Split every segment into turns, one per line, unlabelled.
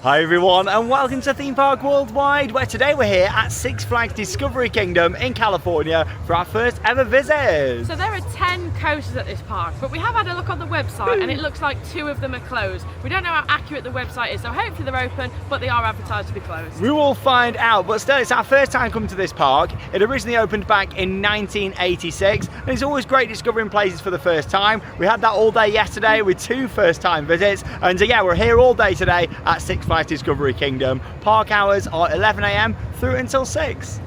Hi everyone and welcome to Theme Park Worldwide, where today we're here at Six Flags Discovery Kingdom in California for our first ever visit.
So there are 10 coasters at this park, but we have had a look on the website and it looks like 2 of them are closed. We don't know how accurate the website is, so hopefully they're open, but they are advertised to be closed.
We will find out, but still it's our first time coming to this park. It originally opened back in 1986 and it's always great discovering places for the first time. We had that all day yesterday with 2 first time visits, and yeah, we're here all day today at Six Flags Discovery Kingdom. Park hours are 11 AM through until 6.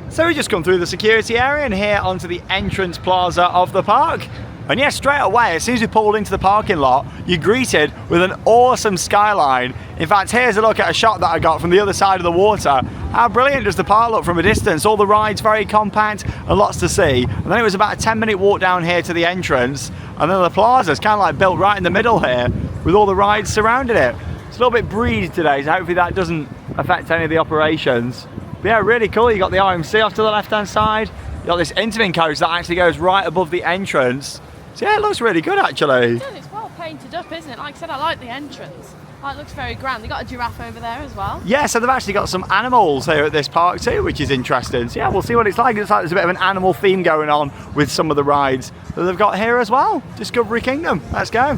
So we just come through the security area and here onto the entrance plaza of the park. And yeah, straight away, as soon as we pulled into the parking lot, you're greeted with an awesome skyline. In fact, here's a look at a shot that I got from the other side of the water. How brilliant does the park look from a distance? All the rides very compact and lots to see. And then it was about a 10-minute walk down here to the entrance. And then the plaza is kind of like built right in the middle here with all the rides surrounding it. It's a little bit breezy today, so hopefully that doesn't affect any of the operations. But yeah, really cool. You got the RMC off to the left-hand side. You got this intermin coaster that actually goes right above the entrance. So yeah, it looks really good actually.
It's well painted up, isn't it? Like I said, I like the entrance. It looks very grand. They got a giraffe over there as well.
Yeah, so they've actually got some animals here at this park too, which is interesting. So yeah, we'll see what it's like. It looks like there's a bit of an animal theme going on with some of the rides that they've got here as well. Discovery Kingdom. Let's go.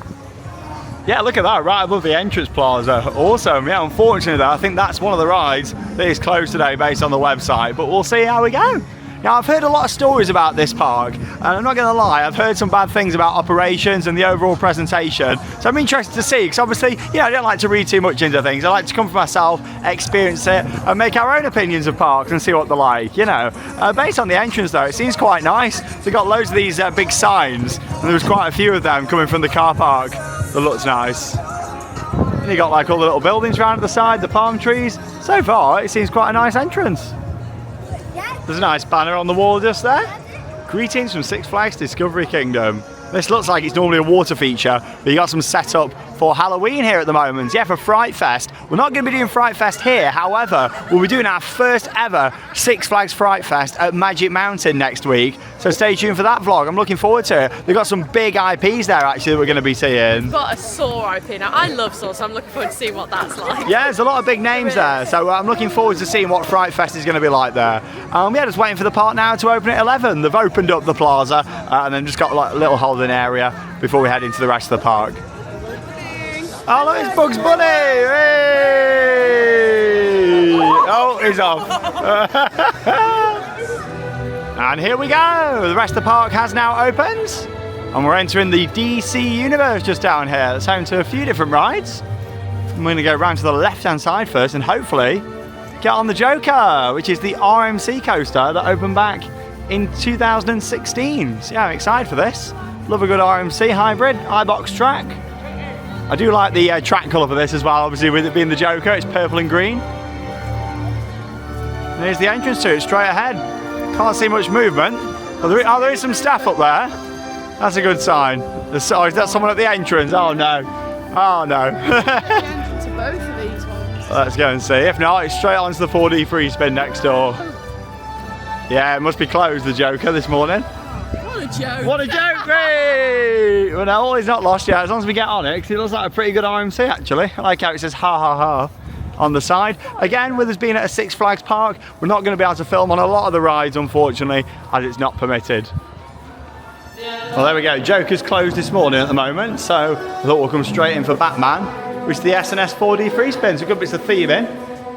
Yeah, look at that, right above the entrance plaza. Awesome. Yeah, unfortunately though, I think that's one of the rides that is closed today based on the website, but we'll see how we go. Now, I've heard a lot of stories about this park, and I'm not going to lie, I've heard some bad things about operations and the overall presentation. So I'm interested to see, because obviously, you know, I don't like to read too much into things. I like to come for myself, experience it, and make our own opinions of parks and see what they're like, you know. Based on the entrance though, it seems quite nice. They've got loads of these big signs, and there was quite a few of them coming from the car park that looks nice. And you got like all the little buildings around at the side, the palm trees. So far, it seems quite a nice entrance. There's a nice banner on the wall just there. Greetings from Six Flags Discovery Kingdom. This looks like it's normally a water feature, but you got some set up for Halloween here at the moment. Yeah, for Fright Fest. We're not going to be doing Fright Fest here, however, we'll be doing our first ever Six Flags Fright Fest at Magic Mountain next week. So stay tuned for that vlog. I'm looking forward to it. They've got some big IPs there actually that we're going to be seeing.
We've got a Saw IP now. I love Saw, so I'm looking forward to seeing what that's like.
Yeah, there's a lot of big names there, so I'm looking forward to seeing what Fright Fest is going to be like there. Yeah, just waiting for the park now to open at 11. They've opened up the plaza and then just got like a little holding area before we head into the rest of the park. Oh look, it's Bugs Bunny! Hey! Oh, he's off. And here we go! The rest of the park has now opened. And we're entering the DC universe just down here. It's home to a few different rides. I'm going to go round to the left-hand side first and hopefully get on the Joker, which is the RMC coaster that opened back in 2016. So yeah, I'm excited for this. Love a good RMC hybrid, iBox track. I do like the track colour for this as well, obviously with it being the Joker, it's purple and green. And there's the entrance to it, straight ahead. Can't see much movement. Oh, there is some staff up there. That's a good sign. Oh, is that someone at the entrance? Oh no. Oh no.
To both of these ones.
Let's go and see. If not, it's straight onto the 4D free spin next door. Yeah, it must be closed, the Joker, this morning.
What a joke.
What a joke, mate! Well, no, all is not lost yet, as long as we get on it, because it looks like a pretty good RMC, actually. I like how it says ha ha ha on the side. Again, with us being at a Six Flags park, we're not going to be able to film on a lot of the rides, unfortunately, as it's not permitted. Well, there we go. Joker's closed this morning at the moment, so I thought we'll come straight in for Batman, which is the S&S 4D free spin. So good bits of theming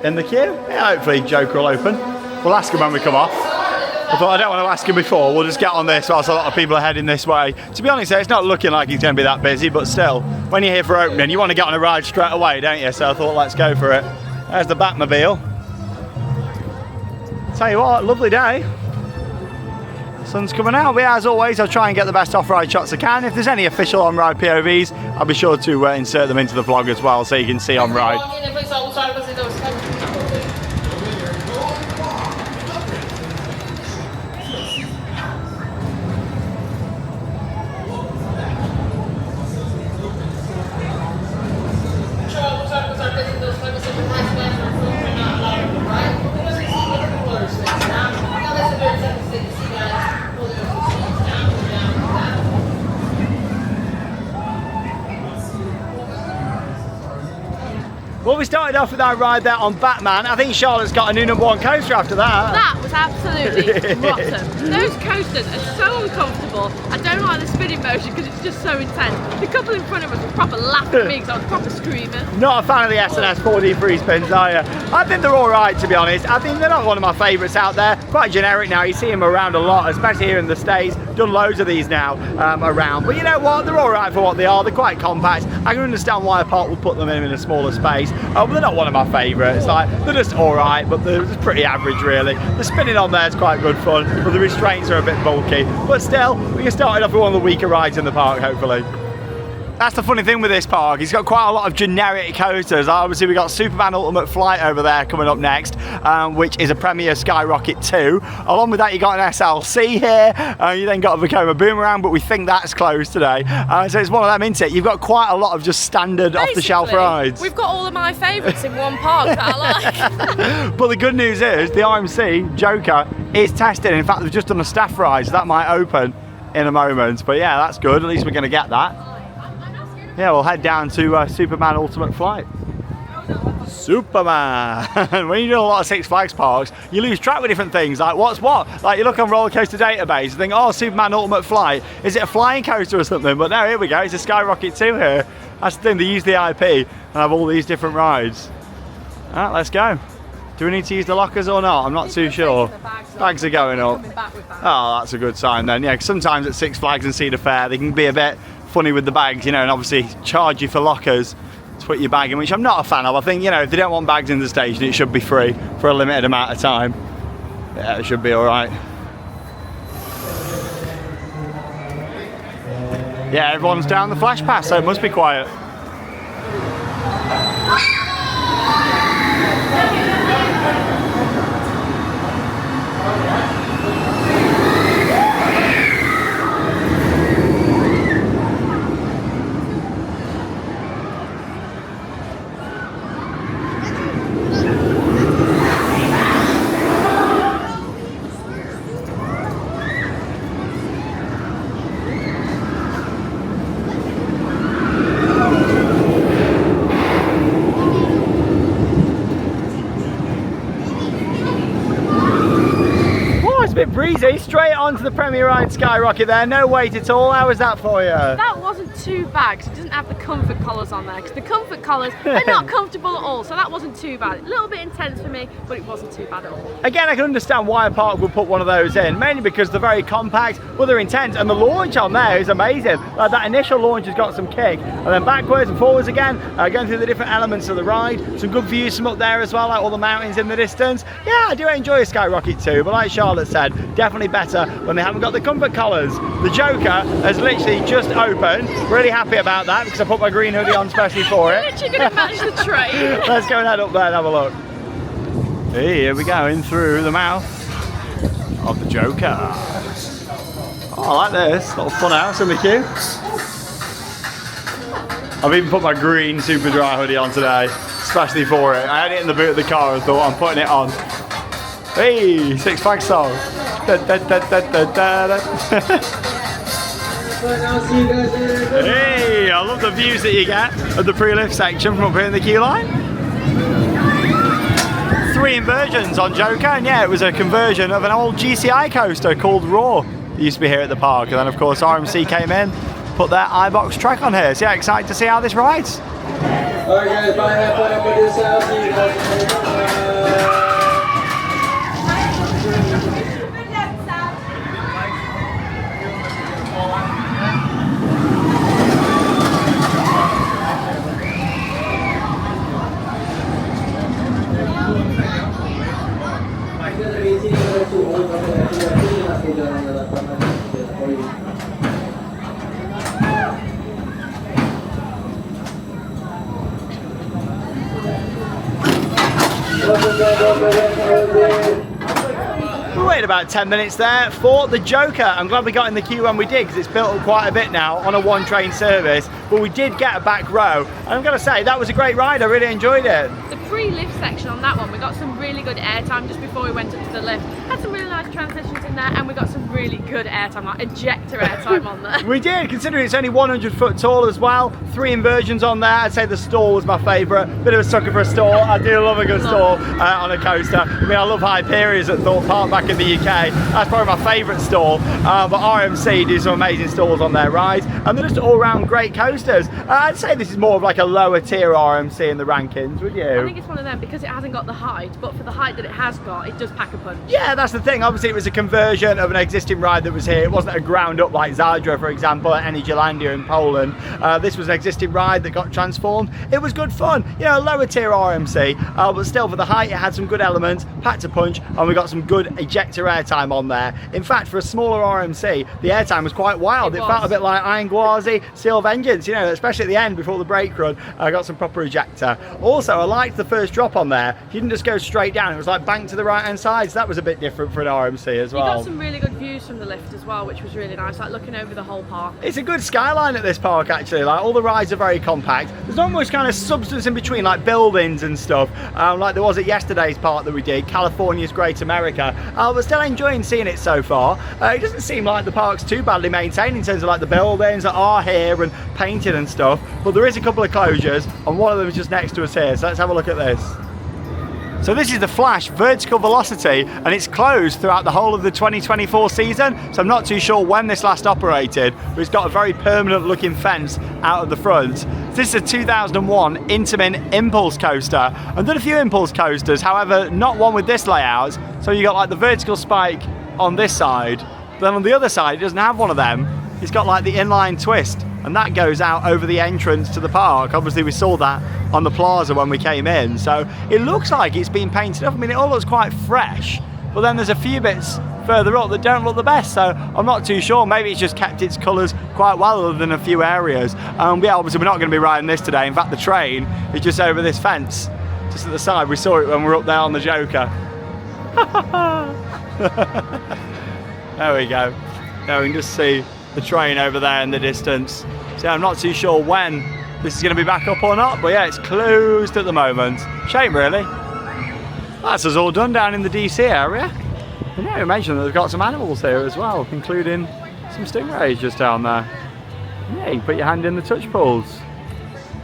in the queue. Yeah, hopefully Joker will open. We'll ask him when we come off. I thought I don't want to ask him before, we'll just get on this whilst a lot of people are heading this way. To be honest, it's not looking like he's going to be that busy, but still, when you're here for opening, you want to get on a ride straight away, don't you? So I thought, let's go for it. There's the Batmobile. Tell you what, lovely day. Sun's coming out, but yeah, as always, I'll try and get the best off-ride shots I can. If there's any official on-ride POVs, I'll be sure to insert them into the vlog as well, so you can see on-ride. Well, we started off with our ride there on Batman. I think Charlotte's got a new #1 coaster after that.
That was absolutely rotten. Those coasters are so uncomfortable. I don't like the spinning motion because it's just so intense. The couple in front of us were proper laughing at me because I was proper screaming.
Not a fan of the S&S 4D free spins, are you? I think they're all right, to be honest. I think they're not one of my favourites out there. Quite generic now. You see them around a lot, especially here in the States. Done loads of these now around. But you know what? They're all right for what they are. They're quite compact. I can understand why a park would put them in a smaller space. But they're not one of my favourites. Like, they're just all right, but they're just pretty average, really. The spinning on there is quite good fun, but the restraints are a bit bulky. But still, we can start it off with one of the weaker rides in the park, hopefully. That's the funny thing with this park. It's got quite a lot of generic coasters. Obviously, we've got Superman Ultimate Flight over there coming up next, which is a Premier Skyrocket 2. Along with that, you got an SLC here. You then got a Vekoma Boomerang, but we think that's closed today. So it's one of them, isn't it? You've got quite a lot of just standard off-the-shelf rides.
We've got all of my favourites in one park that I like.
But the good news is, the RMC Joker is tested. In fact, they've just done a staff ride, so that might open in a moment. But yeah, that's good. At least we're going to get that. Yeah, we'll head down to Superman Ultimate Flight. Superman! When you do a lot of Six Flags parks, you lose track with different things, like what's what. Like you look on Roller Coaster Database, you think, oh, Superman Ultimate Flight, is it a flying coaster or something? But no, here we go, it's a Skyrocket 2 here. That's the thing, they use the IP and have all these different rides. Alright, let's go. Do we need to use the lockers or not? I'm not too sure. Bags are going up. Oh, that's a good sign then. Yeah, 'cause sometimes at Six Flags and Cedar Fair, they can be a bit funny with the bags, you know, and obviously charge you for lockers to put your bag in, which I'm not a fan of. I think, you know, if they don't want bags in the station, it should be free for a limited amount of time. Yeah, it should be all right. Yeah, everyone's down the flash pass, so it must be quiet. Bit breezy, straight onto the Premier Ride Skyrocket there, no wait at all. How was that for you?
That wasn't too bad because it doesn't have the comfort collars on there, because the comfort collars are not comfortable at all, so that wasn't too bad. A little bit intense for me, but it wasn't too bad at all.
Again, I can understand why a park would put one of those in, mainly because they're very compact, but they're intense, and the launch on there is amazing. Like that initial launch has got some kick, and then backwards and forwards again, going through the different elements of the ride. Some good views from up there as well, like all the mountains in the distance. Yeah, I do enjoy a Skyrocket too, but like Charlotte said, definitely better when they haven't got the comfort collars. The Joker has literally just opened. Really happy about that because I put my green hoodie on especially for it.
Literally going to match the train.
Let's go and head up there and have a look. Hey, here we go, in through the mouth of the Joker. Oh, I like this. Little fun house in the queue. I've even put my green super dry hoodie on today, especially for it. I had it in the boot of the car and thought I'm putting it on. Hey, Six Flags song. Da, da, da, da, da, da. Hey, I love the views that you get of the pre-lift section from up here in the queue line. 3 inversions on Joker, and yeah, it was a conversion of an old GCI coaster called Raw that used to be here at the park, and then of course RMC came in, put their iBox track on here. So yeah, excited to see how this rides.
Alright guys, bye, have fun at Medusa. I'll see you guys.
We waited about 10 minutes there for the Joker. I'm glad we got in the queue when we did because it's built up quite a bit now on a 1 train service, but we did get a back row. And I'm going to say that was a great ride, I really enjoyed it.
The pre-lift section on that one, we got some really good airtime just before we went up to the lift. Had some really nice transitions in there, and we got some really good airtime, like ejector airtime on there.
We did, considering it's only 100 foot tall as well. 3 inversions on there. I'd say the stall was my favourite. Bit of a sucker for a stall. I do love a good stall on a coaster. I mean, I love Hyperia's at Thorpe Park back in the UK. That's probably my favourite stall. But RMC do some amazing stalls on their rides, and they're just all-round great coasters. I'd say this is more of like a lower tier RMC in the rankings, would you?
I think it's one of them because it hasn't got the height, but for the height that it has got, it does pack a punch.
Yeah, that's the thing. Obviously, it was a conversion of an existing ride that was here. It wasn't a ground up like Zadra, for example, at Energylandia in Poland. This was an existing ride that got transformed. It was good fun. You know, lower tier RMC, but still for the height, it had some good elements, packed a punch, and we got some good ejector airtime on there. In fact, for a smaller RMC, the airtime was quite wild. It felt a bit like Iron Gwazi, Seal Vengeance, you know, especially at the end before the brake run. I got some proper ejector. Also, I liked the first drop on there. You didn't just go straight down, it was like banked to the right hand side, so that was a bit different for an RMC as well.
You got some really good views from the lift as well, which was really nice, like looking over the whole park.
It's a good skyline at this park actually, like all the rides are very compact. There's not much kind of substance in between, like buildings and stuff, like there was at yesterday's park that we did, California's Great America. But still enjoying seeing it so far. It doesn't seem like the park's too badly maintained in terms of like the buildings that are here and painted and stuff, but there is a couple of closures, and one of them is just next to us here, so let's have a look at this. So this is the Flash Vertical Velocity, and it's closed throughout the whole of the 2024 season, so I'm not too sure when this last operated, but it's got a very permanent looking fence out of the front. This is a 2001 Intamin Impulse coaster. I've done a few Impulse coasters, however not one with this layout, so you got like the vertical spike on this side, then on the other side it doesn't have one of them. It's got like the inline twist, and that goes out over the entrance to the park. Obviously we saw that on the plaza when we came in, so it looks like it's been painted up. I mean, it all looks quite fresh, but then there's a few bits further up that don't look the best, so I'm not too sure. Maybe it's just kept its colours quite well other than a few areas. Yeah, obviously we're not going to be riding this today. In fact, the train is just over this fence, just at the side. We saw it when we were up there on the Joker. There we go. Now we can just see the train over there in the distance. So I'm not too sure when this is going to be back up or not, but yeah, it's closed at the moment. Shame really. That's us all done down in the DC area. And yeah, you mentioned that they've got some animals here as well, including some stingrays just down there. Yeah, you can put your hand in the touch pools.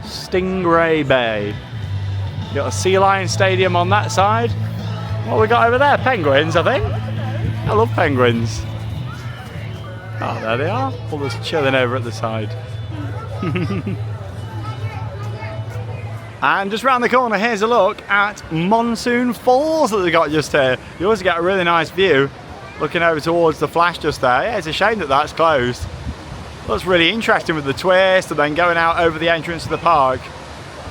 Stingray Bay. You got a Sea Lion Stadium on that side. What we got over there? Penguins, I think. I love penguins. Oh, there they are, all just chilling over at the side. And just round the corner, here's a look at Monsoon Falls that they got just here. You always get a really nice view looking over towards the Flash just there. Yeah, it's a shame that that's closed. Looks really interesting with the twist and then going out over the entrance to the park.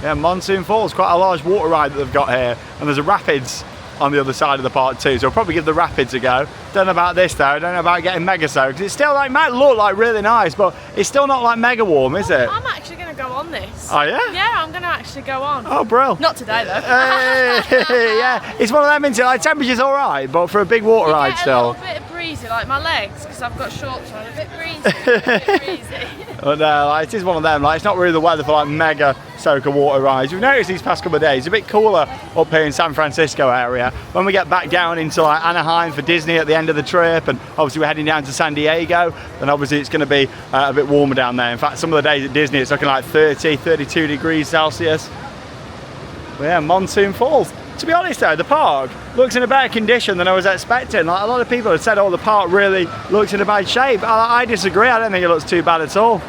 Yeah, Monsoon Falls, quite a large water ride that they've got here, and there's a rapids on the other side of the park too, so I'll probably give the rapids a go. Don't know about this though, I don't know about getting mega soaked. It's still like, might look like really nice, but it's still not like mega warm, is it?
I'm actually going to go on this.
Oh yeah?
Yeah, I'm going to actually go on.
Oh bro.
Not today though.
Yeah, it's one of them, isn't it? Like temperature's alright, but for a big water ride still.
A little bit breezy, like my legs, because I've got shorts on, a bit breezy.
But no, like, it is one of them, like, it's not really the weather for like mega soaker water rides. We've noticed these past couple of days, it's a bit cooler up here in San Francisco area. When we get back down into like Anaheim for Disney at the end of the trip, and obviously we're heading down to San Diego, then obviously it's going to be a bit warmer down there. In fact, some of the days at Disney it's looking like 30, 32 degrees Celsius. But yeah, Monsoon Falls. To be honest though, the park looks in a better condition than I was expecting. Like, a lot of people have said, oh, the park really looks in a bad shape. I disagree, I don't think it looks too bad at all.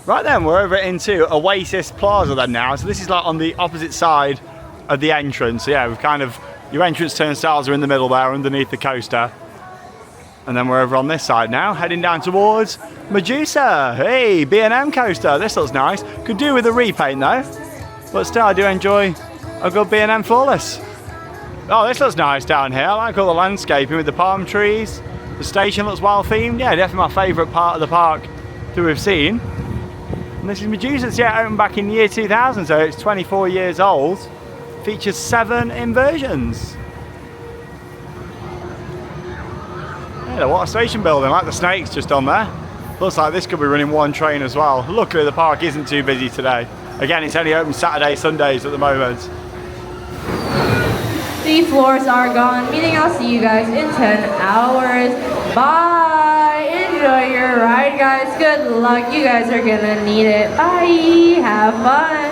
Right then, we're over into Oasis Plaza then now. So this is like on the opposite side of the entrance. So yeah, we've kind of, your entrance turnstiles are in the middle there underneath the coaster. And then we're over on this side now, heading down towards Medusa. Hey, B&M coaster, this looks nice. Could do with a repaint though. But still, I do enjoy a good B&M Flawless. Oh, this looks nice down here. I like all the landscaping with the palm trees. The station looks well themed. Yeah, definitely my favourite part of the park that we've seen. And this is Medusa. Yeah, opened back in the year 2000, so it's 24 years old. Features 7 inversions. Yeah, what a station building, like the snakes just on there. Looks like this could be running one train as well. Luckily the park isn't too busy today. Again, it's only open Saturday, Sundays at the moment.
The floors are gone, meaning I'll see you guys in 10 hours. Bye! Enjoy your ride, guys. Good luck. You guys are gonna need it. Bye! Have fun!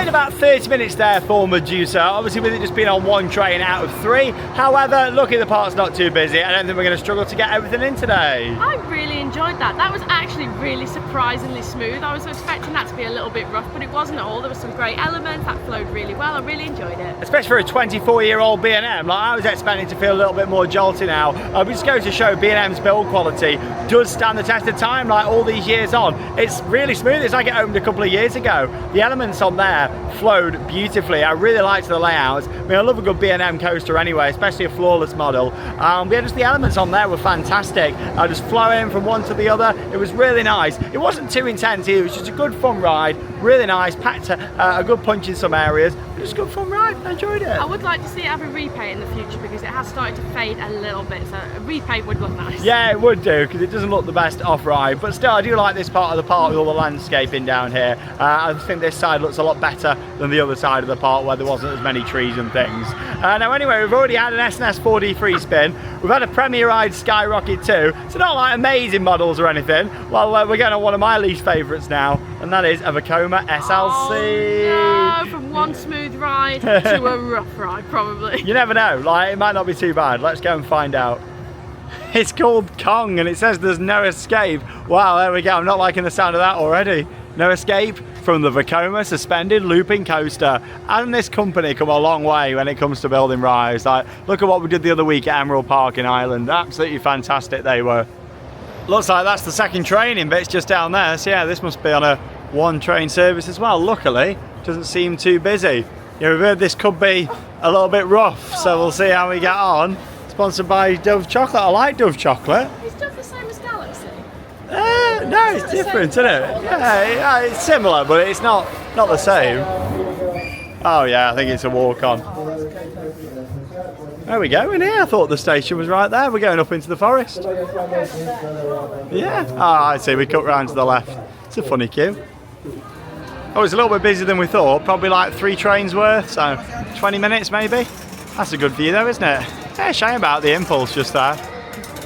About 30 minutes there for Medusa, obviously with it just being on one train out of 3. However, lucky the park's not too busy. I don't think we're going to struggle to get everything in today.
I really enjoyed that. That was actually really surprisingly smooth. I was expecting that to be a little bit rough, but it wasn't at all. There were some great elements that flowed really well. I really enjoyed it.
Especially for a 24-year-old B&M, like I was expecting to feel a little bit more jolty now. We just go to show B&M's build quality does stand the test of time, like all these years on. It's really smooth. It's like it opened a couple of years ago. The elements on there flowed beautifully. I really liked the layouts. I mean, I love a good B&M coaster anyway, especially a floorless model. But yeah, just the elements on there were fantastic. Just flowing from one to the other. It was really nice. It wasn't too intense either. It was just a good fun ride. Really nice. Packed a good punch in some areas. Just a good fun ride. I enjoyed it.
I would like to see it have a repaint in the future because it has started to fade a little bit. So a repaint would look nice.
Yeah, it would do because it doesn't look the best off-ride. But still, I do like this part of the park with all the landscaping down here. I think this side looks a lot better than the other side of the park where there wasn't as many trees and things. Now anyway, we've already had an S&S 4D free spin. We've had a Premier Ride Skyrocket too. So not like amazing models or anything. Well, we're going on one of my least favourites now, and that is a Vekoma SLC.
Oh, no, from one smooth ride to a rough ride, probably.
You never know, like it might not be too bad. Let's go and find out. It's called Kong and it says there's no escape. Wow, there we go. I'm not liking the sound of that already. No escape from the Vekoma suspended looping coaster. And this company come a long way when it comes to building rides. Like, look at what we did the other week at Emerald Park in Ireland. Absolutely fantastic they were. Looks like that's the second training bit's just down there. So yeah, this must be on a one train service as well. Luckily, doesn't seem too busy. Yeah, we've heard this could be a little bit rough, so we'll see how we get on. Sponsored by Dove Chocolate. I like Dove Chocolate.
Is Dove the same as Galaxy?
No, it's different, isn't it? Yeah, it's similar, but it's not the same. Oh yeah, I think it's a walk-on. There we go, in here. I thought the station was right there. We're going up into the forest. Yeah. Oh, I see, we cut round to the left. It's a funny queue. Oh, it's a little bit busier than we thought. Probably like 3 trains worth, so 20 minutes maybe. That's a good view though, isn't it? Yeah, shame about the impulse just there.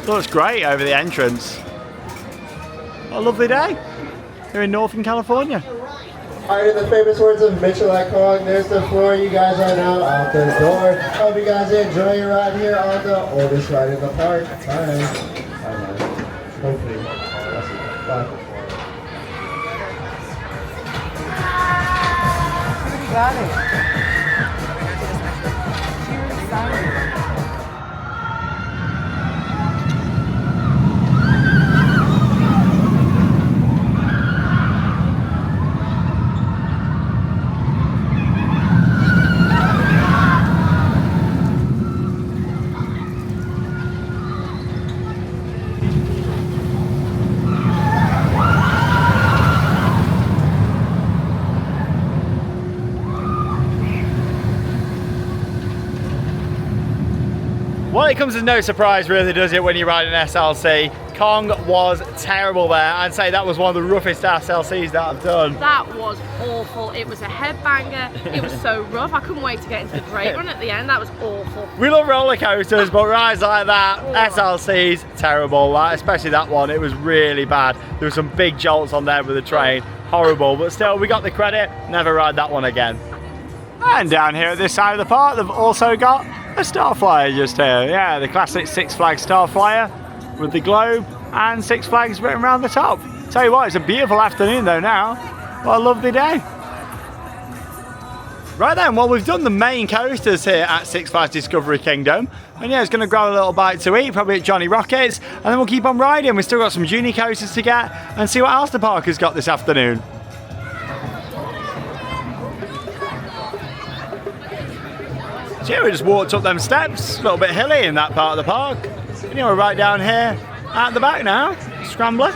Looks great over the entrance. What a lovely day here in Northern California.
Alright, in the famous words of Mitchell at Kong, there's the floor. You guys are now out the door. Hope you guys enjoy your ride here on the oldest ride in the park. Bye. Bye. Hopefully. Bye.
Got it. You're excited.
Well, it comes as no surprise really, does it, when you ride an SLC. Kong was terrible there. I'd say that was one of the roughest SLCs that I've done.
That was awful. It was a headbanger. It was so rough. I couldn't wait to get into the great run at the end. That was awful.
We love roller coasters, but rides like that, SLCs, terrible. Like, especially that one, it was really bad. There were some big jolts on there with the train. Horrible, but still, we got the credit. Never ride that one again. And down here at this side of the park, they've also got a Starflyer just here. Yeah, the classic Six Flags Starflyer with the globe and Six Flags written around the top. Tell you what, it's a beautiful afternoon though now. What a lovely day. Right then, well, we've done the main coasters here at Six Flags Discovery Kingdom. And yeah, it's going to grab a little bite to eat, probably at Johnny Rockets. And then we'll keep on riding. We've still got some junior coasters to get and see what else the park has got this afternoon. So yeah, we just walked up them steps, a little bit hilly in that part of the park. And yeah, we're right down here at the back now, Scrambler.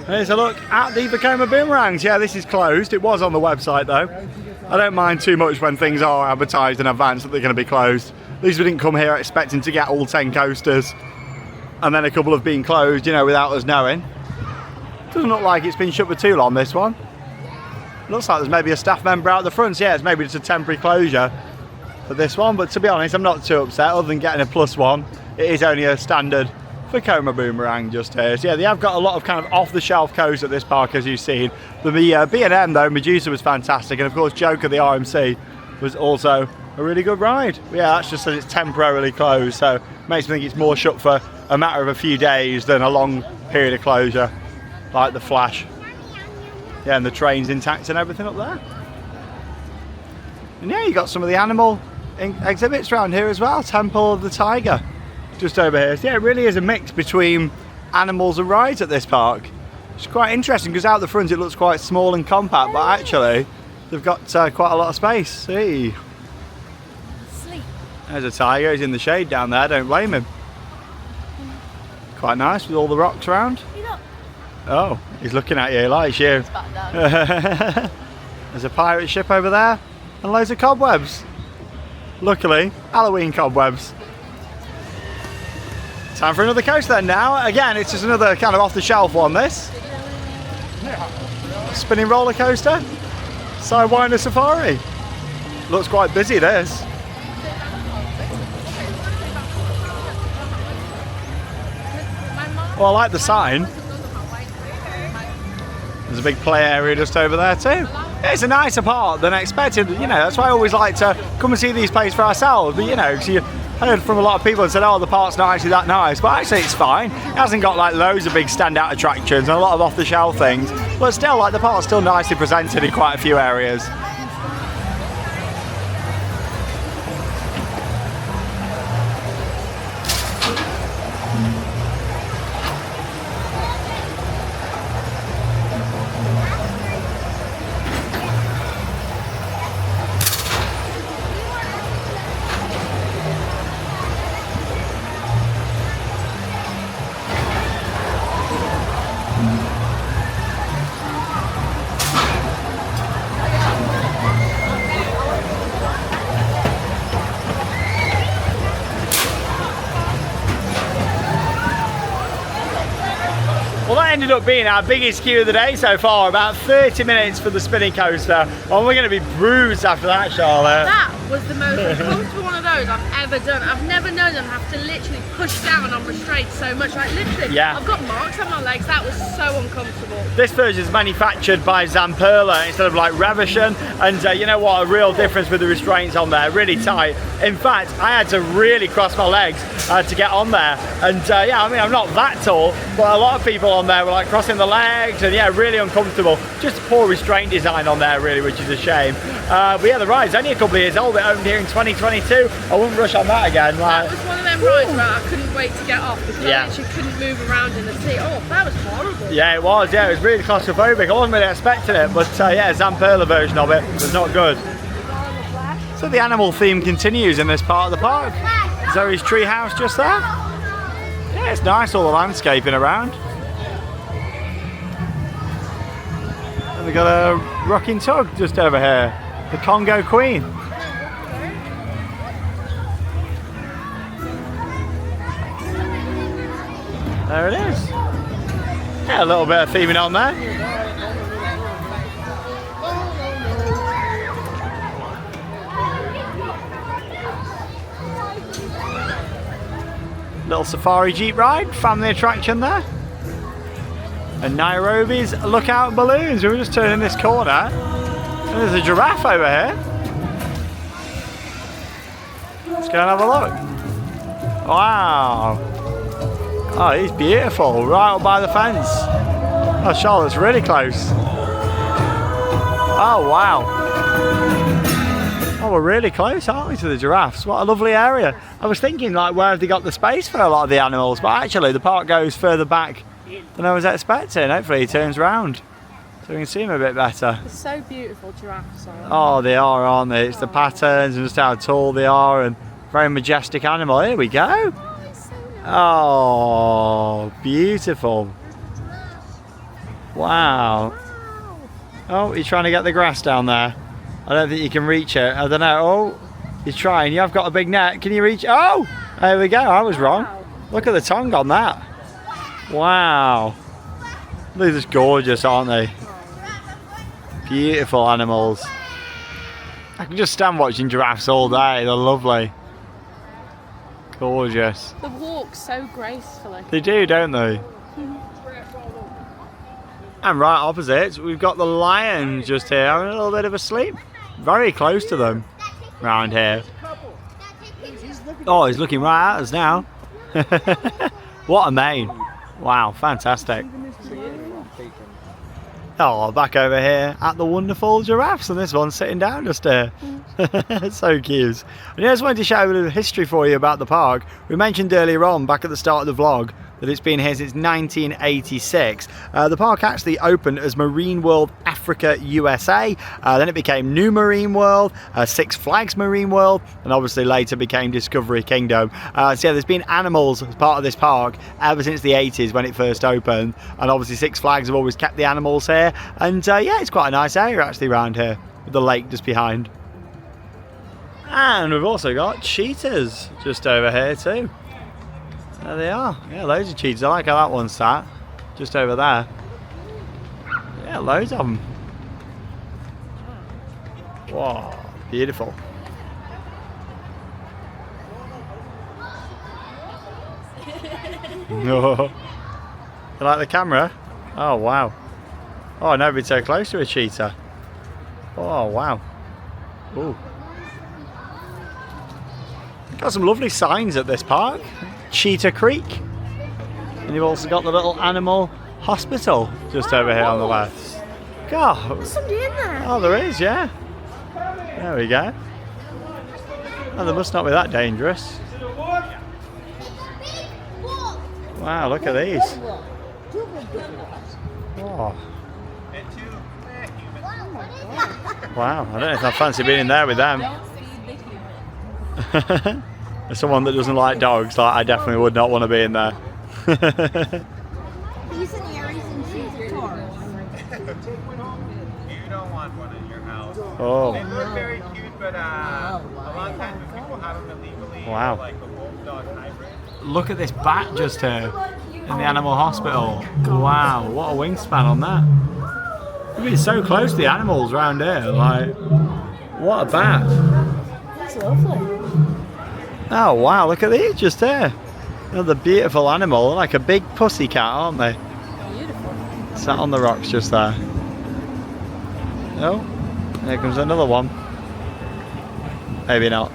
Here's a look at the Vekoma boomerangs. Yeah, this is closed. It was on the website though. I don't mind too much when things are advertised in advance that they're going to be closed. At least we didn't come here expecting to get all 10 coasters and then a couple have been closed, you know, without us knowing. Doesn't look like it's been shut for too long, this one. Looks like there's maybe a staff member out the front. So yeah, it's maybe just a temporary closure for this one. But to be honest, I'm not too upset other than getting a +1. It is only a standard Vekoma boomerang just here. So yeah, they have got a lot of kind of off-the-shelf coasters at this park, as you've seen. The B&M though, Medusa was fantastic, and of course Joker, the RMC, was also a really good ride. But yeah, that's just that it's temporarily closed, so makes me think it's more shut for a matter of a few days than a long period of closure, like the Flash. Yeah, and the train's intact and everything up there. And yeah, you got some of the animal exhibits around here as well. Temple of the Tiger, just over here. So yeah, it really is a mix between animals and rides at this park. It's quite interesting because out the front it looks quite small and compact, but actually they've got quite a lot of space. See, there's a tiger. He's in the shade down there. Don't blame him. Quite nice with all the rocks around. Oh, he's looking at you. He likes you. There's a pirate ship over there and loads of cobwebs. Luckily, Halloween cobwebs. Time for another coaster then now. Again, it's just another kind of off-the-shelf one, this. Spinning roller coaster. Sidewinder Safari. Looks quite busy, this. Well, I like the sign. There's a big play area just over there too. It's a nicer park than expected, you know, that's why I always like to come and see these places for ourselves, but you know, because you heard from a lot of people and said, oh, the park's not actually that nice, but actually it's fine. It hasn't got like loads of big standout attractions and a lot of off-the-shelf things, but still, like, the park's still nicely presented in quite a few areas. Well, that ended up being our biggest queue of the day so far, about 30 minutes for the spinning coaster. And we're going to be bruised after that, Charlotte.
That was the most uncomfortable one of those I've ever done. I've never known them have to literally push down on restraints so much. Like, literally,
yeah.
I've got marks on my legs. That was so uncomfortable.
This version is manufactured by Zamperla instead of like Revolution, and you know what, a real difference with the restraints on there, really tight. In fact, I had to really cross my legs to get on there, and yeah, I mean, I'm not that tall, but a lot of people on there were like crossing the legs, and yeah, really uncomfortable. Just poor restraint design on there, really, which is a shame. But yeah, the ride's only a couple of years old. It opened here in 2022. I wouldn't rush on that again. Like,
that was one of them rides where I couldn't wait to get off because I literally couldn't move around in the seat. Oh, that was horrible.
Yeah, it was. Yeah, it was really claustrophobic. I wasn't really expecting it, but yeah, Zamperla version of it was not good. So the animal theme continues in this part of the park. Zoe's treehouse just there. Yeah, it's nice, all the landscaping around. And we've got a rocking tug just over here, the Congo Queen. There it is. Yeah, a little bit of theming on there. Little safari jeep ride, family attraction there. And Nairobi's lookout balloons. We were just turning this corner and there's a giraffe over here. Let's go and have a look. Wow. Oh, he's beautiful, right up by the fence. Oh, Charlotte's really close. Oh, wow. Oh, we're really close, aren't we, to the giraffes? What a lovely area. I was thinking, like, where have they got the space for a lot of the animals? But actually, the park goes further back than I was expecting. Hopefully, he turns round so we can see him a bit better.
They're so beautiful, giraffes are.
Oh, they are, aren't they? It's the patterns and just how tall they are and very majestic animal. Here we go. Oh, beautiful. Wow. Oh, he's trying to get the grass down there. I don't think you can reach it. I don't know. Oh, he's trying. You have got a big net. Can you reach? Oh, there we go. I was wrong. Look at the tongue on that. Wow. They're just gorgeous, aren't they? Beautiful animals. I can just stand watching giraffes all day. They're lovely. Gorgeous.
They walk so gracefully.
They do, don't they? And right opposite, we've got the lions just here having a little bit of a sleep. Very close to them around here. Oh, he's looking right at us now. What a mane. Wow, fantastic. Oh, back over here at the wonderful giraffes, and this one's sitting down just here. So cute. And I just wanted to share a bit of history for you about the park. We mentioned earlier on, back at the start of the vlog, that it's been here since 1986. The park actually opened as Marine World Africa USA, then it became New Marine World, Six Flags Marine World, and obviously later became Discovery Kingdom. So yeah, there's been animals as part of this park ever since the 80s when it first opened, and obviously Six Flags have always kept the animals here, and yeah, it's quite a nice area actually around here, with the lake just behind. And we've also got cheetahs just over here too. There they are. Yeah, loads of cheetahs. I like how that one's sat just over there. Yeah, loads of them. Wow, beautiful. Oh, you like the camera? Oh wow. Oh, I've never been so close to a cheetah. Oh wow. Ooh. Got some lovely signs at this park. Cheetah Creek. And you've also got the little animal hospital just over here on the left. God.
There's somebody in there.
Oh, there is, yeah. There we go. Oh, they must not be that dangerous. Wow, look at these. Oh. Wow, I don't know if I fancy being in there with them. As someone that doesn't like dogs, like, I definitely would not want to be in there.
He's an Aries and she's a Taurus.
You don't want one in your house.
Oh.
They look very cute, but a lot of times when people have them illegally,
Wow.
like a wolf-dog hybrid.
Look at this bat just here in the animal hospital. Wow, what a wingspan on that. We've been so close to the animals around here, like, what a bat.
That's lovely.
Oh wow, look at these just here. Another beautiful animal, like a big pussycat, aren't they?
Beautiful.
Sat on the rocks just there. Oh, here comes another one. Maybe not.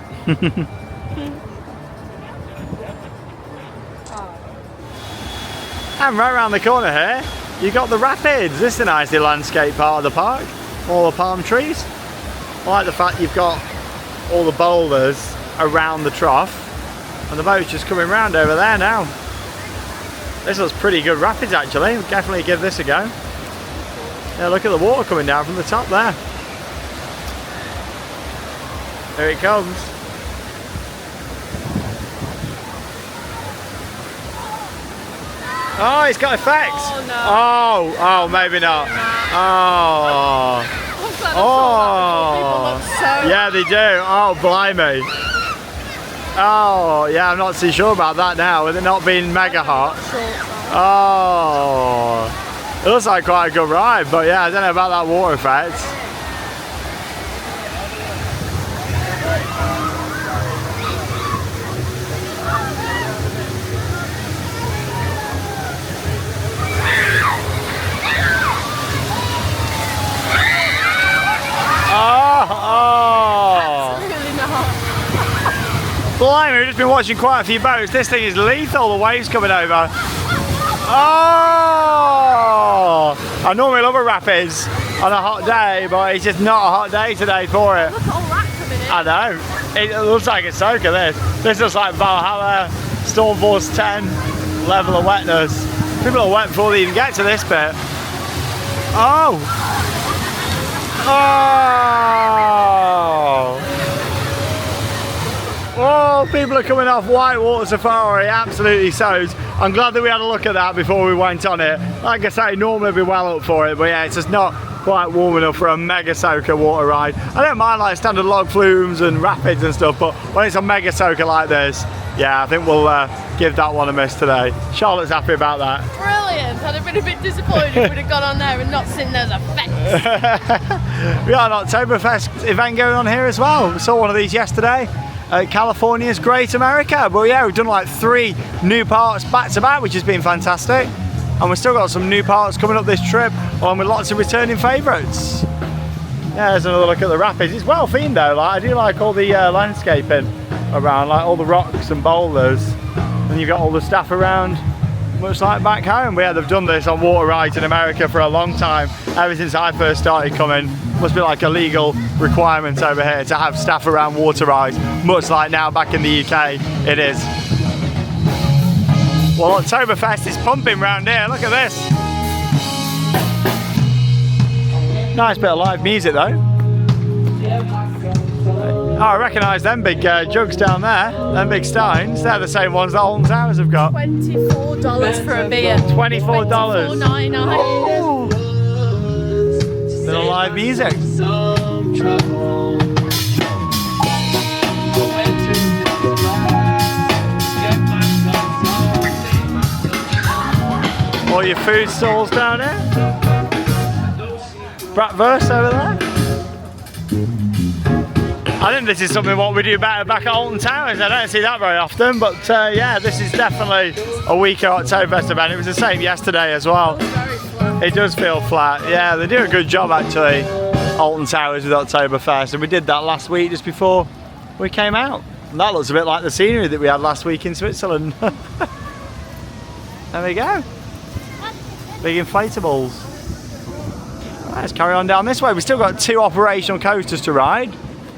And right around the corner here, you got the rapids. This is a nicely landscaped part of the park. All the palm trees. I like the fact you've got all the boulders around the trough, and the boat's just coming round over there now. This looks pretty good rapids actually. We'll definitely give this a go. Yeah, look at the water coming down from the top there. Here it comes. Oh, it's got effects.
Oh, no.
Oh, maybe not. Oh. Oh. Yeah, they do. Oh, blimey. Oh, yeah, I'm not too sure about that now, with it not being mega hot. Oh, it looks like quite a good ride, but yeah, I don't know about that water effect. Oh.
Absolutely not.
Blimey, we've just been watching quite a few boats. This thing is lethal, the waves coming over. Oh! I normally love a rapids on a hot day, but it's just not a hot day today for it.
Look at all that coming in.
I know. It looks like a soaker, this. This looks like Valhalla, Storm Force 10 level of wetness. People are wet before they even get to this bit. Oh! Oh! Oh, people are coming off Whitewater Safari, absolutely soaked. I'm glad that we had a look at that before we went on it. Like I say, normally I'd be well up for it, but yeah, it's just not quite warm enough for a mega soaker water ride. I don't mind like standard log flumes and rapids and stuff, but when it's a mega soaker like this, yeah, I think we'll give that one a miss today. Charlotte's happy about that.
Brilliant. I'd have been a bit disappointed if we'd have gone on there and not seen those effects.
We got an Oktoberfest event going on here as well. We saw one of these yesterday at California's Great America. But yeah, we've done like 3 new parts back to back, which has been fantastic. And we've still got some new parts coming up this trip, along with lots of returning favourites. Yeah, there's another look at the rapids. It's well themed though. Like, I do like all the landscaping around, like all the rocks and boulders. And you've got all the staff around, much like back home. But yeah, they've done this on water rides in America for a long time. Ever since I first started coming, must be like a legal requirement over here to have staff around water rides, much like now back in the UK it is. Well, Oktoberfest is pumping round here, look at this. Nice bit of live music though. Oh, I recognise them big jugs down there, them big steins. They're the same ones that Alton Towers have got.
$24 for a beer.
$24.
$24.99.
Oh. Bit of live music. All your food stalls down here. Bratwurst over there. I think this is something what we do better back at Alton Towers. I don't see that very often, but yeah, this is definitely a weaker Oktoberfest event. It was the same yesterday as well. It does feel flat. Yeah, they do a good job actually, Alton Towers with Oktoberfest, and we did that last week just before we came out. And that looks a bit like the scenery that we had last week in Switzerland. There we go. Big inflatables. Right, let's carry on down this way. We've still got 2 operational coasters to ride.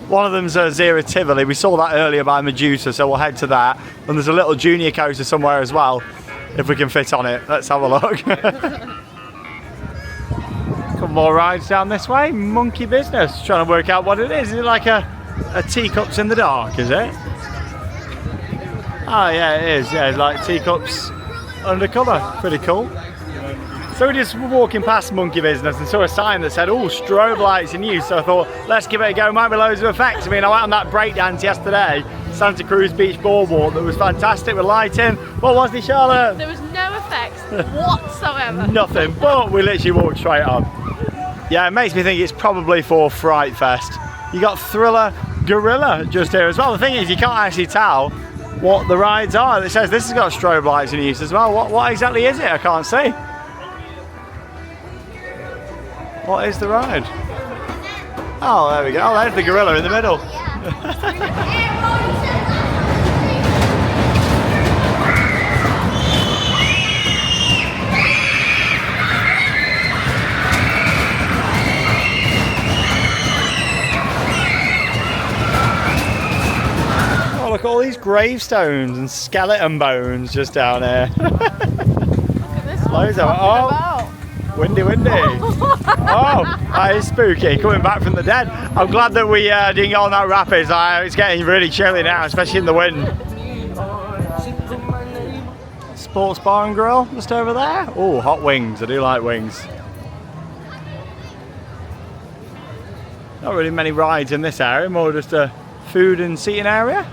One of them's Zero Tivoli. We saw that earlier by Medusa, so we'll head to that. And there's a little junior coaster somewhere as well, if we can fit on it. Let's have a look. Couple more rides down this way. Monkey Business. Trying to work out what it is. Is it like a teacups in the dark, is it? Oh yeah, it is. Yeah, it's like teacups undercover. Pretty cool. So we just were walking past Monkey Business and saw a sign that said, oh, strobe lights in use. So I thought, let's give it a go, might be loads of effects. I mean, I went on that breakdance yesterday, Santa Cruz Beach Boardwalk, that was fantastic with lighting. What was it, Charlotte?
There was no effects whatsoever.
Nothing, but we literally walked straight on. Yeah, it makes me think it's probably for Fright Fest. You got Thriller Gorilla just here as well. The thing is, you can't actually tell what the rides are. It says this has got strobe lights in use as well. What exactly is it? I can't see. What is the ride? Oh, there we go. Oh, there's the gorilla in the middle. Oh, look at all these gravestones and skeleton bones just down there.
Look at this one.
Loads of windy. Oh, that is spooky, coming back from the dead. I'm glad that we didn't get on that rapids. It's getting really chilly now, especially in the wind. Sports Bar and Grill just over there. Oh, hot wings. I do like wings. Not really many rides in this area, more just a food and seating area.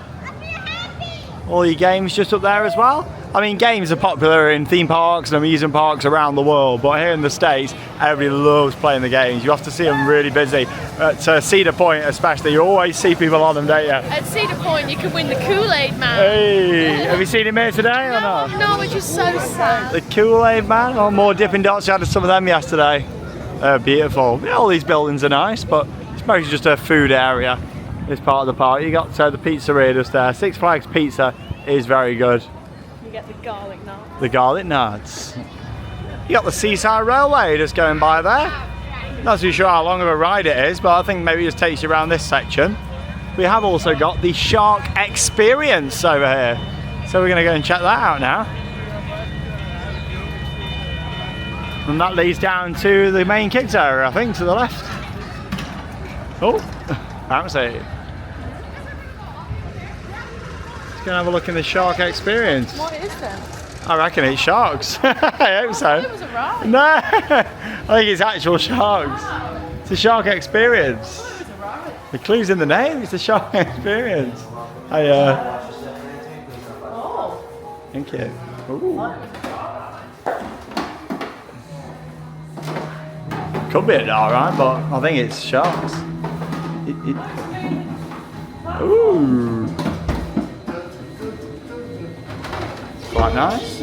All your games just up there as well. I mean, games are popular in theme parks and amusement parks around the world, but here in the States, everybody loves playing the games. You have to see them really busy. At Cedar Point especially, you always see people on them, don't you?
At Cedar Point, you can win the Kool-Aid Man.
Hey, have you seen him here today or not?
No, which is so sad.
The Kool-Aid Man, or more Dippin' Dots. You had some of them yesterday. Beautiful. Yeah, all these buildings are nice, but it's mostly just a food area. This part of the park. You got the pizzeria just there. Six Flags Pizza is very good.
You get the garlic nuts.
The garlic nuts. You got the Seaside Railway just going by there. Not too sure how long of a ride it is, but I think maybe it just takes you around this section. We have also got the Shark Experience over here. So we're going to go and check that out now. And that leads down to the main kids area, I think, to the left. Oh, fancy. Let's go and have a look in the Shark Experience.
What is that?
I reckon it's sharks. I hope so.
It was a ride.
No, I think it's actual sharks. It's a Shark Experience.
It was a ride.
The clue's in the name. It's the Shark Experience.
Oh.
Thank you. Ooh. Could be a dark ride, but I think it's sharks. Ooh. Quite nice.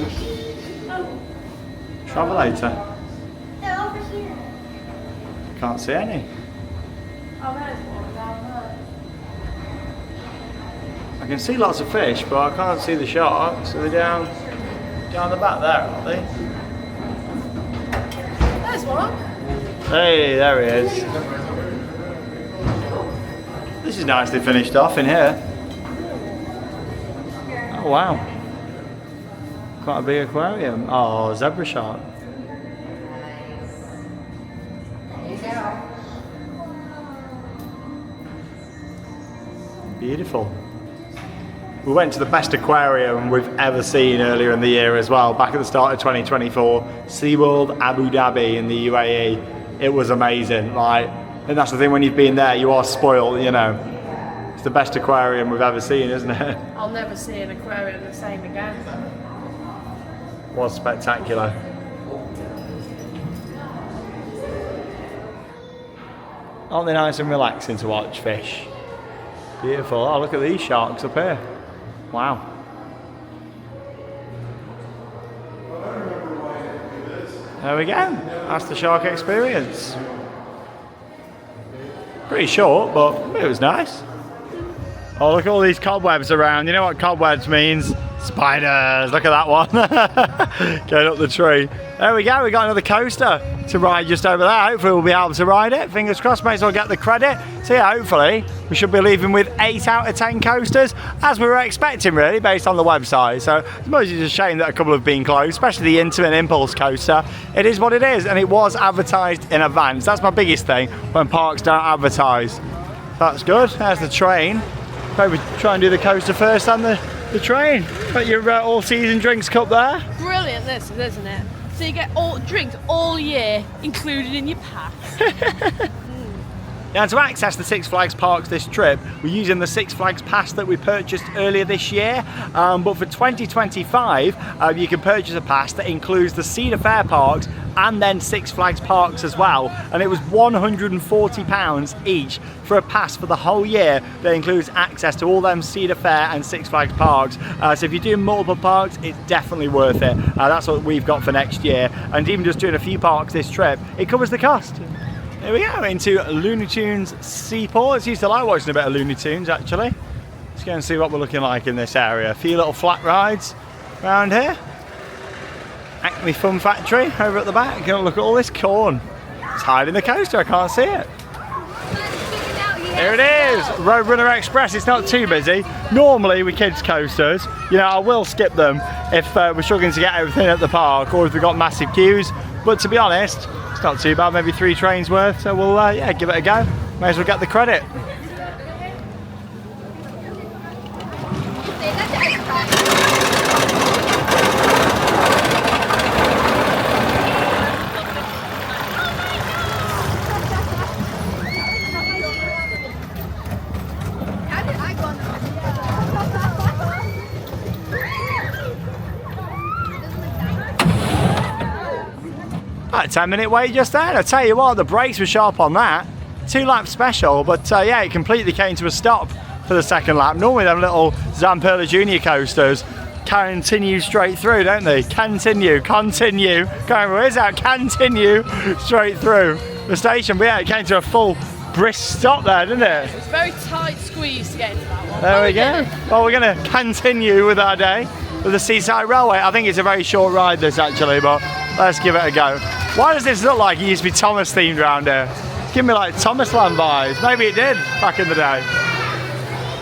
Travelator. Can't see any. I can see lots of fish, but I can't see the sharks. So they're down the back there, aren't they?
There's one.
Hey, there he is. This is nicely finished off in here. Oh wow. Quite a big aquarium. Oh, zebra shark. Beautiful. We went to the best aquarium we've ever seen earlier in the year as well, back at the start of 2024, SeaWorld Abu Dhabi in the UAE. It was amazing. Like, and that's the thing, when you've been there, you are spoiled, you know. It's the best aquarium we've ever seen, isn't it?
I'll never see an aquarium the same again.
Was spectacular. Aren't they nice and relaxing to watch fish? Beautiful. Oh, look at these sharks up here. Wow. There we go. That's the Shark Experience. Pretty short, but it was nice. Oh, look at all these cobwebs around. You know what cobwebs means? Spiders. Look at that one. Going up the tree. There we go. We got another coaster to ride just over there. Hopefully we'll be able to ride it. Fingers crossed, may as well get the credit. So yeah, hopefully we should be leaving with 8 out of 10 coasters, as we were expecting really, based on the website. So I suppose it's a shame that a couple have been closed, especially the Intimate Impulse coaster. It is what it is, and it was advertised in advance. That's my biggest thing when parks don't advertise. That's good. There's the train. Maybe try and do the coaster first and the train. Got your all-season drinks cup there.
Brilliant, this is, isn't it? So you get all drinks all year included in your pass.
Now, to access the Six Flags parks this trip, we're using the Six Flags pass that we purchased earlier this year. But for 2025, you can purchase a pass that includes the Cedar Fair parks and then Six Flags parks as well. And it was £140 each for a pass for the whole year that includes access to all them Cedar Fair and Six Flags parks. So if you're doing multiple parks, it's definitely worth it. That's what we've got for next year. And even just doing a few parks this trip, it covers the cost. Here we go, into Looney Tunes Seaport. It's used to like watching a bit of Looney Tunes actually. Let's go and see what we're looking like in this area. A few little flat rides around here. Acme Fun Factory over at the back. Look at all this corn. It's hiding the coaster, I can't see it. Here it is, Roadrunner Express. It's not too busy. Normally with kids coasters, you know, I will skip them if we're struggling to get everything at the park or if we've got massive queues. But to be honest, it's not too bad, maybe 3 trains worth, so we'll yeah, give it a go. May as well get the credit. like 10-minute wait just then. I tell you what, the brakes were sharp on that. 2-lap special, but yeah, it completely came to a stop for the second lap. Normally them little Zamperla Junior coasters continue straight through, don't they? Continue. Can't remember, where's that? Continue straight through the station. But yeah, it came to a full brisk stop there, didn't it?
It was a very tight squeeze to get into that one.
There we go. Well, we're going to continue with our day with the Seaside Railway. I think it's a very short ride this actually, but let's give it a go. Why does this look like it used to be Thomas themed around here? Give me like Thomas Land vibes. Maybe it did back in the day.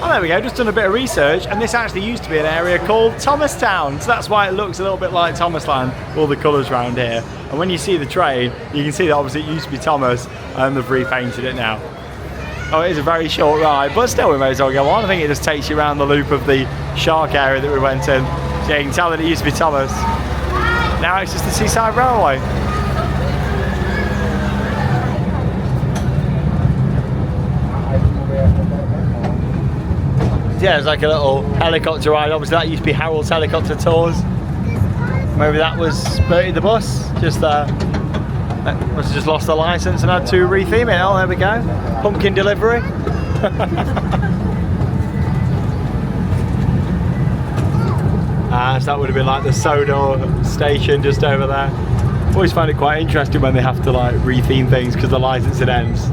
Oh, there we go, just done a bit of research, and this actually used to be an area called Thomastown, so that's why it looks a little bit like Thomasland, all the colours around here. And when you see the train, you can see that obviously it used to be Thomas, and they've repainted it now. Oh, it is a very short ride, but still we may as well go on. I think it just takes you around the loop of the shark area that we went in. So yeah, you can tell that it used to be Thomas. Now it's just the Seaside Railway. Yeah, it's like a little helicopter ride. Obviously that used to be Harold's Helicopter Tours. Maybe that was Bertie the Bus. Just must have just lost the licence and had to retheme it. Oh, there we go. Pumpkin delivery. So that would have been like the Sodor station just over there. Always find it quite interesting when they have to like retheme things because the licensing ends.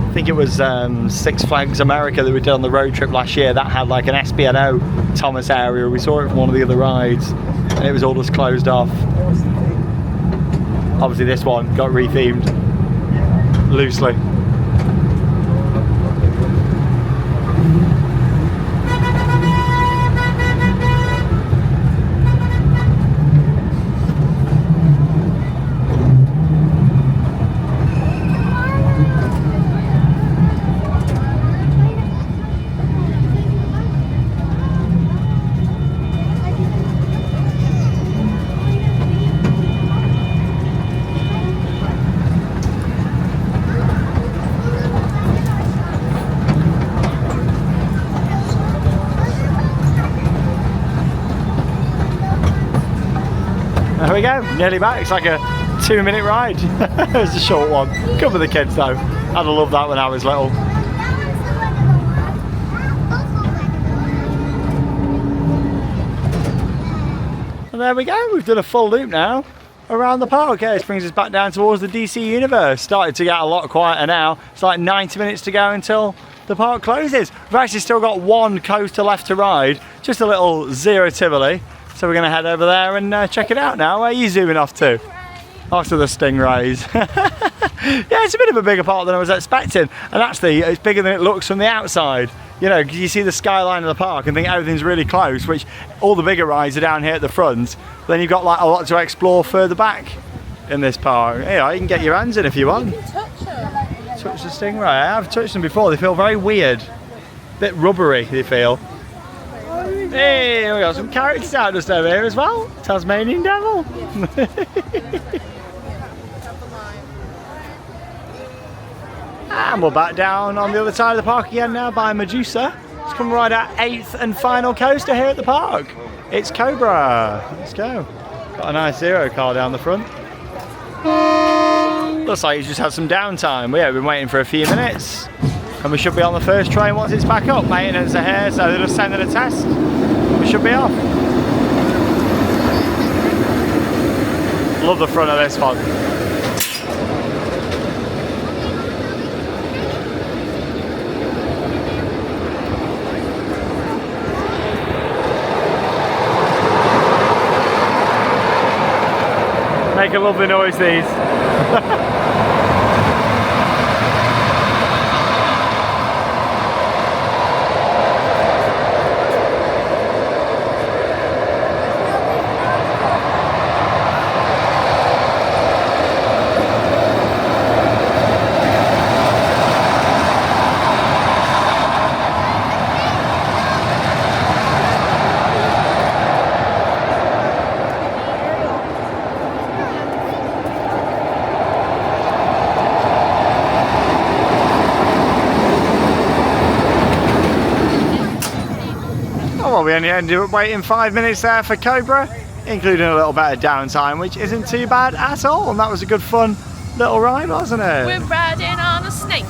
I think it was Six Flags America that we did on the road trip last year. That had like an SPNO Thomas area. We saw it from one of the other rides and it was all just closed off. Obviously this one got rethemed loosely. There we go, nearly back. It's like a 2-minute ride. It's a short one. Good for the kids though. I'd have loved that when I was little. And there we go, we've done a full loop now around the park. Okay, this brings us back down towards the DC Universe. Started to get a lot quieter now. It's like 90 minutes to go until the park closes. We've actually still got one coaster left to ride, just a little Zero Tivoli. So we're going to head over there and check it out now. Where are you zooming off to? Off to the Stingrays. Yeah, it's a bit of a bigger park than I was expecting. And actually, it's bigger than it looks from the outside. You know, because you see the skyline of the park and think everything's really close, which all the bigger rides are down here at the front. Then you've got like a lot to explore further back in this park. Yeah, you can get your hands in if you want.
You can touch them.
Touch the Stingray. I have touched them before. They feel very weird. A bit rubbery, they feel. Hey, we got some characters out just over here as well. Tasmanian Devil. And we're back down on the other side of the park again now by Medusa. Let's come ride our 8th and final coaster here at the park. It's Cobra. Let's go. Got a nice Zero car down the front. Looks like he's just had some downtime. Yeah, we've been waiting for a few minutes. And we should be on the first train once it's back up. Maintenance are here, so they're just sending a test. We should be off. Love the front of this one. Make a lovely noise, these. Well, we only ended up waiting 5 minutes there for Cobra, including a little bit of downtime, which isn't too bad at all. And that was a good fun little ride, wasn't it?
We're riding on a snake.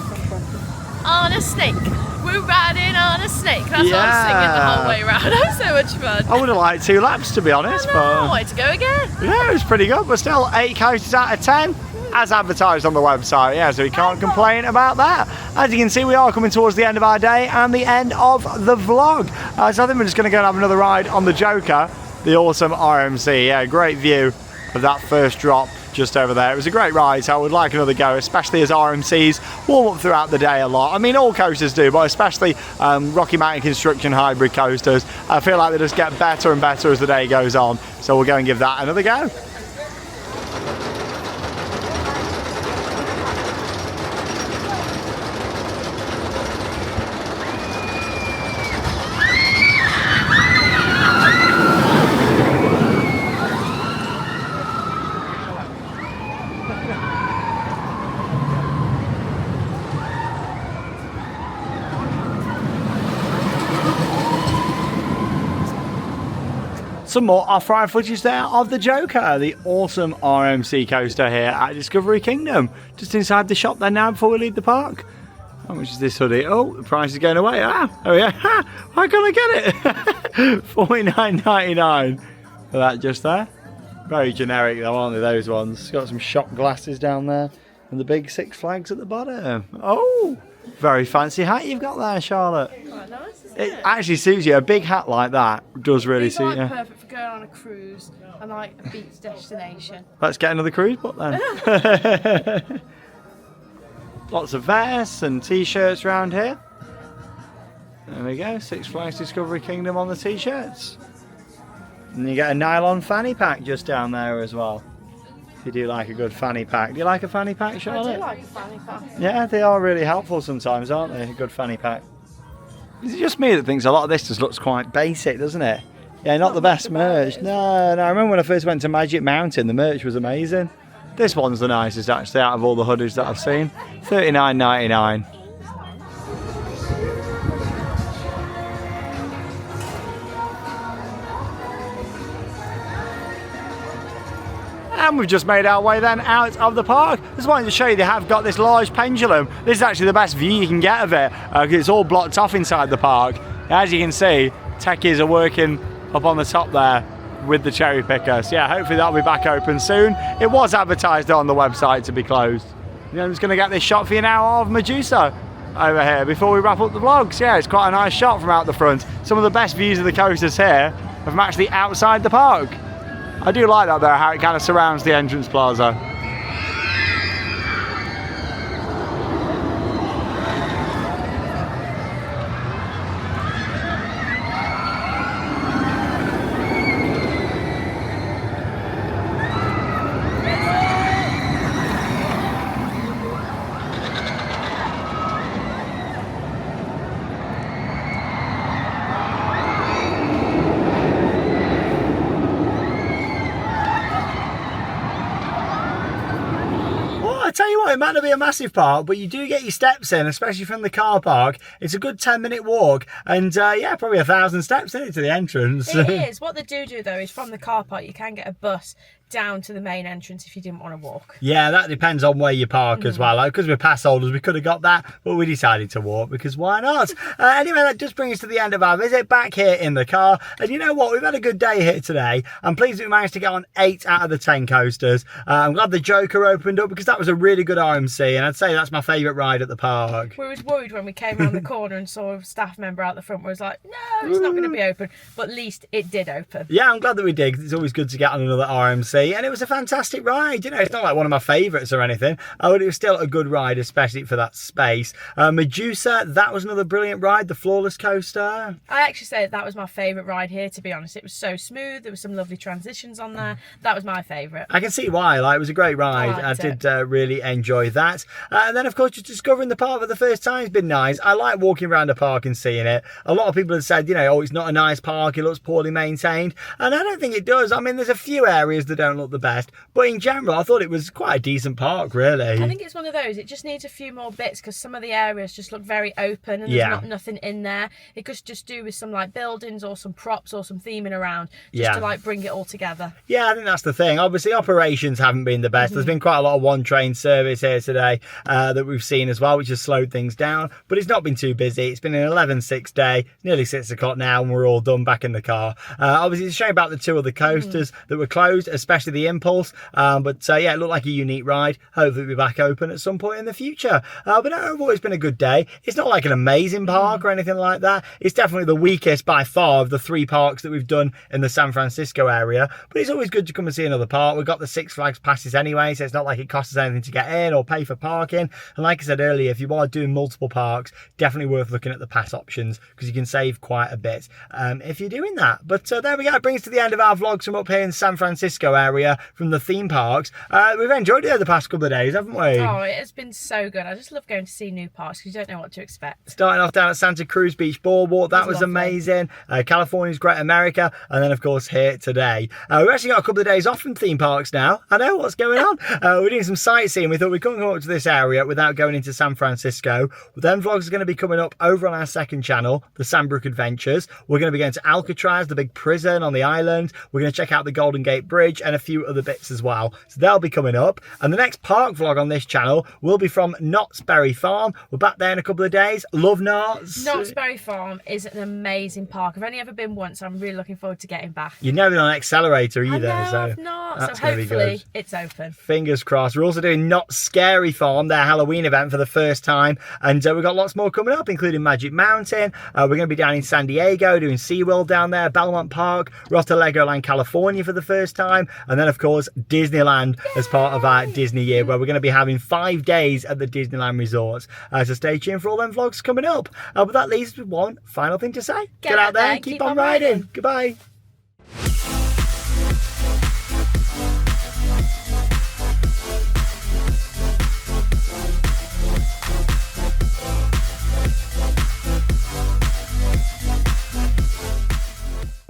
On a snake. We're riding on a snake. That's what I'm singing the whole way around. That was so much fun.
I would have liked 2 laps, to be honest.
I wanted to go again.
Yeah, it was pretty good, but still 8 coasters out of 10 as advertised on the website. Yeah, so we can't complain about that. As you can see, we are coming towards the end of our day and the end of the vlog. So I think we're just going to go and have another ride on the Joker, the awesome RMC. Yeah, great view of that first drop just over there. It was a great ride, so I would like another go, especially as RMCs warm up throughout the day a lot. I mean, all coasters do, but especially Rocky Mountain Construction hybrid coasters. I feel like they just get better and better as the day goes on. So we'll go and give that another go. Some more off-ride footage there of the Joker, the awesome RMC coaster here at Discovery Kingdom. Just inside the shop there now before we leave the park. How much is this hoodie? Oh, the price is going away. Oh yeah, how can I get it? $49.99 for that just there. Very generic though, aren't they, those ones? It's got some shop glasses down there and the big 6 flags at the bottom. Oh, very fancy hat you've got there, Charlotte.
Quite nice, isn't
It actually suits you. A big hat like that does really
It's
suit
like
you.
perfect for going on a cruise and like a beach destination.
Let's get another cruise book then. Lots of vests and t-shirts around here. There we go, Six Flags Discovery Kingdom on the t-shirts. And you get a nylon fanny pack just down there as well. If you do like a good fanny pack. Do you like a fanny pack, Charlotte?
I do like a fanny pack.
Yeah, they are really helpful sometimes, aren't they? A good fanny pack. Is it just me that thinks a lot of this just looks quite basic, doesn't it? Yeah, not the best merch. No, I remember when I first went to Magic Mountain, the merch was amazing. This one's the nicest actually out of all the hoodies that I've seen. $39.99. And we've just made our way then out of the park. Just wanted to show you they have got this large pendulum. This is actually the best view you can get of it because it's all blocked off inside the park. As you can see, techies are working up on the top there with the cherry picker. So yeah, hopefully that'll be back open soon. It was advertised on the website to be closed. I'm just going to get this shot for you now of Medusa over here before we wrap up the vlogs. Yeah, it's quite a nice shot from out the front. Some of the best views of the coasters here are from actually outside the park. I do like that though, how it kind of surrounds the entrance plaza. Tell you what, it might not be a massive park, but you do get your steps in, especially from the car park. It's a good 10-minute walk, and yeah, probably 1,000 steps in it to the entrance.
It is. What they do though is from the car park you can get a bus down to the main entrance if you didn't want to walk.
Yeah, that depends on where you park as well. Because we're pass holders, we could have got that, but we decided to walk because why not? Anyway, that just brings us to the end of our visit back here in the car. And you know what? We've had a good day here today. I'm pleased that we managed to get on 8 out of the 10 coasters. I'm glad the Joker opened up because that was a really good RMC, and I'd say that's my favourite ride at the park.
We was worried when we came around the corner and saw a staff member out the front where it was like, no, it's not going to be open. But at least it did open.
Yeah, I'm glad that we did, 'cause it's always good to get on another RMC, and it was a fantastic ride. You know, it's not like one of my favourites or anything, but it was still a good ride, especially for that space. Medusa, that was another brilliant ride, the Flawless Coaster.
I actually say that was my favourite ride here, to be honest. It was so smooth, there was some lovely transitions on there. That was my favourite.
I can see why, like, it was a great ride. I did really enjoy that. And then, of course, just discovering the park for the first time has been nice. I like walking around a park and seeing it. A lot of people have said, you know, oh, it's not a nice park, it looks poorly maintained. And I don't think it does. I mean, there's a few areas that don't look the best. But in general, I thought it was quite a decent park, really.
I think it's one of those, it just needs a few more bits because some of the areas just look very open and there's not nothing in there. It could just do with some like buildings or some props or some theming around just to like bring it all together.
Yeah, I think that's the thing. Obviously, operations haven't been the best. There's been quite a lot of one train service here today that we've seen as well, which has slowed things down. But it's not been too busy. It's been an 11:06 day, nearly 6 o'clock now, and we're all done back in the car. Obviously, it's a shame about the two other coasters that were closed, especially the Impulse. But yeah, it looked like a unique ride. Hopefully, it'll be back open at some point in the future. But overall, it's been a good day. It's not like an amazing park or anything like that. It's definitely the weakest by far of the 3 parks that we've done in the San Francisco area. But it's always good to come and see another park. We've got the Six Flags passes anyway, so it's not like it costs us anything to get in or pay for parking. And like I said earlier, if you are doing multiple parks, definitely worth looking at the pass options because you can save quite a bit if you're doing that. But there we go. It brings us to the end of our vlogs from up here in San Francisco area from the theme parks. We've enjoyed it over the past couple of days, haven't we?
Oh, it has been so good. I just love going to see new parks because you don't know what to expect.
Starting off down at Santa Cruz Beach Boardwalk, that was amazing. California's Great America, and then of course here today. We've actually got a couple of days off from theme parks now. I know what's going on. We're doing some sightseeing. We thought we couldn't come up to this area without going into San Francisco. But then vlogs are going to be coming up over on our second channel, the Sandbrook Adventures. We're going to be going to Alcatraz, the big prison on the island. We're going to check out the Golden Gate Bridge and a few other bits as well. So they'll be coming up. And the next park vlog on this channel will be from Knott's Berry Farm. We're back there in a couple of days. Love Knott's.
Knott's Berry Farm is an amazing park. I've only ever been once. So I'm really looking forward to getting back.
You've never been on an accelerator either.
I know,
so
I've not.
that's
So hopefully it's open.
Fingers crossed. We're also doing Knott's Scary Farm, their Halloween event for the first time. And we've got lots more coming up, including Magic Mountain. We're going to be down in San Diego doing SeaWorld down there, Belmont Park. We're off to Legoland, California for the first time. And then, of course, Disneyland as part of our Disney year, where we're going to be having 5 days at the Disneyland resorts. So stay tuned for all them vlogs coming up. But that leaves us with one final thing to say. Get out there, keep on riding. Goodbye.